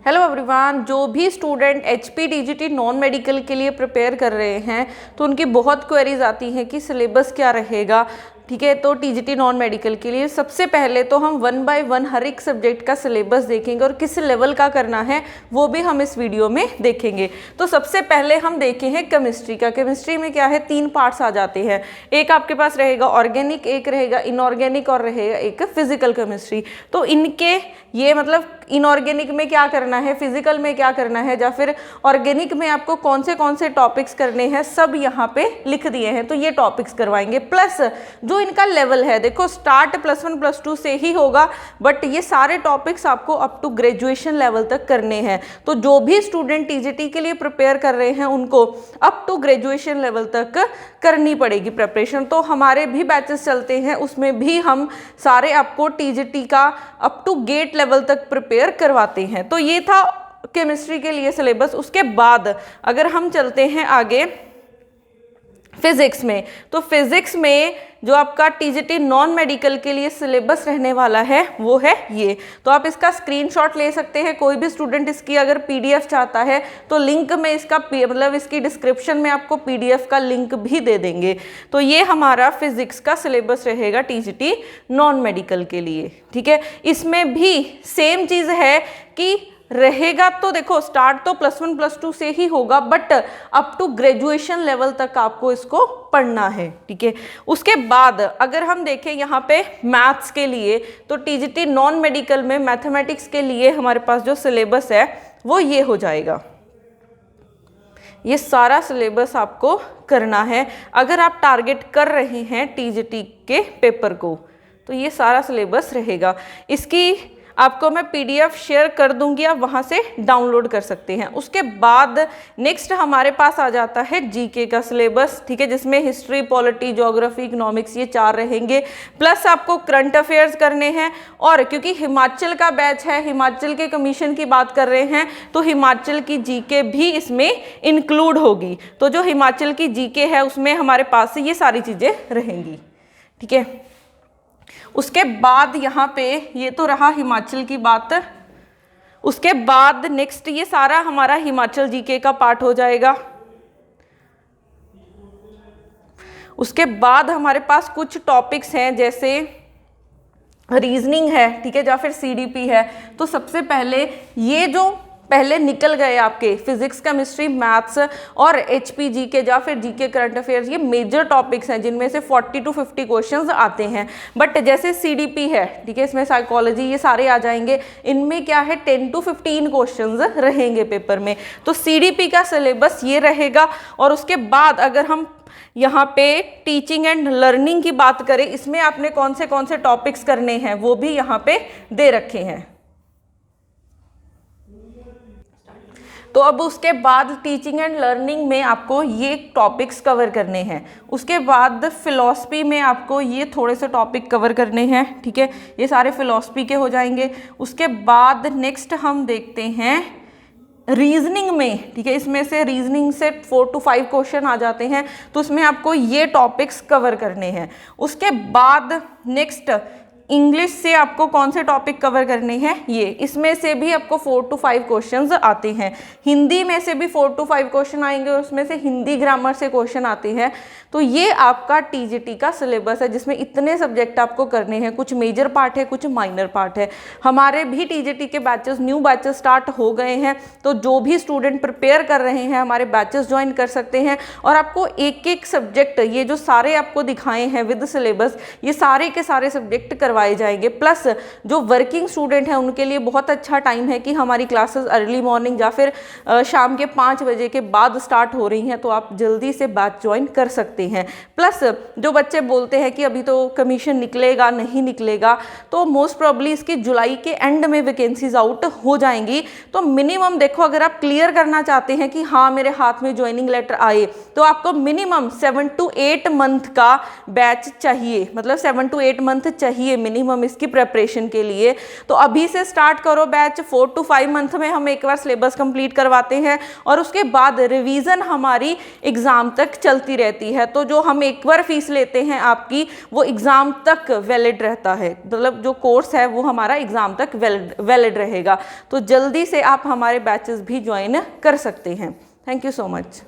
Hello everyone, जो भी student HP TGT non medical के लिए प्रिपेयर कर रहे हैं तो उनकी बहुत क्वेरीज आती हैं कि सिलेबस क्या रहेगा। ठीक है, तो टीजीटी नॉन मेडिकल के लिए सबसे पहले तो हम 1 बाय 1 हर एक सब्जेक्ट का सिलेबस देखेंगे और किस लेवल का करना है वो भी हम इस वीडियो में देखेंगे। तो सबसे पहले हम देखे हैं केमिस्ट्री का। केमिस्ट्री में क्या है, 3 पार्ट्स आ जाते हैं। एक आपके पास रहेगा ऑर्गेनिक, एक रहेगा इनऑर्गेनिक और रहेगा एक फिजिकल केमिस्ट्री। तो इनके ये मतलब इनऑर्गेनिक में क्या करना है, फिजिकल में क्या करना है, या फिर ऑर्गेनिक में आपको कौन से टॉपिक्स करने हैं, सब यहाँ पे लिख दिए हैं। तो ये टॉपिक्स करवाएंगे। प्लस जो इनका लेवल है, देखो स्टार्ट +1 +2 से ही होगा, बट ये सारे टॉपिक्स आपको अप टू ग्रेजुएशन लेवल तक करने हैं। तो जो भी स्टूडेंट टीजीटी के लिए प्रिपेयर कर रहे हैं उनको अप टू ग्रेजुएशन लेवल तक करनी पड़ेगी प्रिपरेशन। तो हमारे भी बैचेस चलते हैं, उसमें भी हम सारे आपको टीजीटी का अप टू गेट लेवल तक प्रिपेयर करवाते हैं। तो ये था केमिस्ट्री के लिए सिलेबस। उसके बाद अगर हम चलते हैं आगे फिजिक्स में, तो फिजिक्स में जो आपका टीजीटी नॉन मेडिकल के लिए सिलेबस रहने वाला है वो है ये। तो आप इसका स्क्रीनशॉट ले सकते हैं। कोई भी स्टूडेंट इसकी अगर पीडीएफ चाहता है तो लिंक में इसका मतलब इसकी डिस्क्रिप्शन में आपको पीडीएफ का लिंक भी दे देंगे। तो ये हमारा फिजिक्स का सिलेबस रहेगा टीजीटी नॉन मेडिकल के लिए। ठीक है, इसमें भी सेम चीज़ है कि रहेगा तो देखो स्टार्ट तो +1 +2 से ही होगा, but up to graduation level तक आपको इसको पढ़ना है। ठीक है, उसके बाद अगर हम देखें यहाँ पे मैथ्स के लिए, तो टीजीटी नॉन मेडिकल में मैथमेटिक्स के लिए हमारे पास जो सिलेबस है वो ये हो जाएगा। ये सारा सिलेबस आपको करना है अगर आप टारगेट कर रहे हैं टीजीटी के पेपर को, तो ये सारा सिलेबस रहेगा। इसकी आपको मैं पीडीएफ शेयर कर दूंगी, आप वहाँ से डाउनलोड कर सकते हैं। उसके बाद नेक्स्ट हमारे पास आ जाता है जीके का सिलेबस। ठीक है, जिसमें हिस्ट्री, पॉलिटी, ज्योग्राफी, इकोनॉमिक्स ये 4 रहेंगे। प्लस आपको करंट अफेयर्स करने हैं, और क्योंकि हिमाचल का बैच है, हिमाचल के कमीशन की बात कर रहे हैं, तो हिमाचल की जीके भी इसमें इंक्लूड होगी। तो जो हिमाचल की जीके है उसमें हमारे पास ये सारी चीज़ें रहेंगी। ठीक है, उसके बाद यहाँ पे ये तो रहा हिमाचल की बात। उसके बाद नेक्स्ट ये सारा हमारा हिमाचल जीके का पार्ट हो जाएगा। उसके बाद हमारे पास कुछ टॉपिक्स हैं जैसे रीजनिंग है, ठीक है, या फिर सीडीपी है। तो सबसे पहले ये जो पहले निकल गए आपके फिजिक्स, केमिस्ट्री, मैथ्स और एचपी जीके या फिर जीके करंट अफेयर्स, ये मेजर टॉपिक्स हैं जिनमें से 40 to 50 क्वेश्चंस आते हैं। बट जैसे सीडीपी है, ठीक है, इसमें साइकोलॉजी ये सारे आ जाएंगे। इनमें क्या है 10 to 15 क्वेश्चंस रहेंगे पेपर में। तो सीडीपी का सिलेबस ये रहेगा। और उसके बाद अगर हम यहाँ पे टीचिंग एंड लर्निंग की बात करें, इसमें आपने कौन से टॉपिक्स करने हैं वो भी यहाँ पे दे रखे हैं। तो अब उसके बाद टीचिंग एंड लर्निंग में आपको ये टॉपिक्स कवर करने हैं। उसके बाद फिलॉसफी में आपको ये थोड़े से टॉपिक कवर करने हैं। ठीक है, ये सारे फिलॉसफी के हो जाएंगे। उसके बाद नेक्स्ट हम देखते हैं रीजनिंग में। ठीक है, इसमें से रीजनिंग से 4 to 5 क्वेश्चन आ जाते हैं, तो उसमें आपको ये टॉपिक्स कवर करने हैं। उसके बाद नेक्स्ट इंग्लिश से आपको कौन से टॉपिक कवर करने हैं, ये इसमें से भी आपको 4 to 5 क्वेश्चंस आते हैं। हिंदी में से भी 4 to 5 क्वेश्चन आएंगे, उसमें से हिंदी ग्रामर से क्वेश्चन आते हैं। तो ये आपका टीजीटी का सिलेबस है जिसमें इतने सब्जेक्ट आपको करने हैं। कुछ मेजर पार्ट है, कुछ माइनर पार्ट है। हमारे भी टीजीटी के बैचेस, न्यू बैचेस स्टार्ट हो गए हैं, तो जो भी स्टूडेंट प्रिपेयर कर रहे हैं हमारे बैचेस ज्वाइन कर सकते हैं। और आपको एक एक सब्जेक्ट, ये जो सारे आपको दिखाए हैं विद सिलेबस, ये सारे के सारे सब्जेक्ट करवाए जाएंगे। प्लस जो वर्किंग स्टूडेंट हैं उनके लिए बहुत अच्छा टाइम है कि हमारी क्लासेस अर्ली मॉर्निंग या फिर शाम के 5 बजे के बाद स्टार्ट हो रही हैं, तो आप जल्दी से बैच ज्वाइन कर सकते हैं। प्लस जो बच्चे बोलते हैं कि अभी तो कमीशन निकलेगा नहीं निकलेगा, तो मोस्ट प्रोबेबली इसकी जुलाई के एंड में वैकेंसीज आउट हो जाएंगी। तो मिनिमम देखो, अगर आप क्लियर करना चाहते हैं कि हाँ मेरे हाथ में ज्वाइनिंग लेटर आए, तो आपको मिनिमम 7 to 8 मंथ का बैच चाहिए, मतलब 7 to 8 मंथ चाहिए मिनिमम इसकी प्रेपरेशन के लिए। तो अभी से स्टार्ट करो बैच, 4 to 5 मंथ में हम एक बार सिलेबस कंप्लीट करवाते हैं और उसके बाद रिवीजन हमारी एग्ज़ाम तक चलती रहती है। तो जो हम एक बार फीस लेते हैं आपकी, वो एग्ज़ाम तक वैलिड रहता है, मतलब जो कोर्स है वो हमारा एग्ज़ाम तक वैलिड रहेगा। तो जल्दी से आप हमारे बैचेस भी ज्वाइन कर सकते हैं। Thank you so much.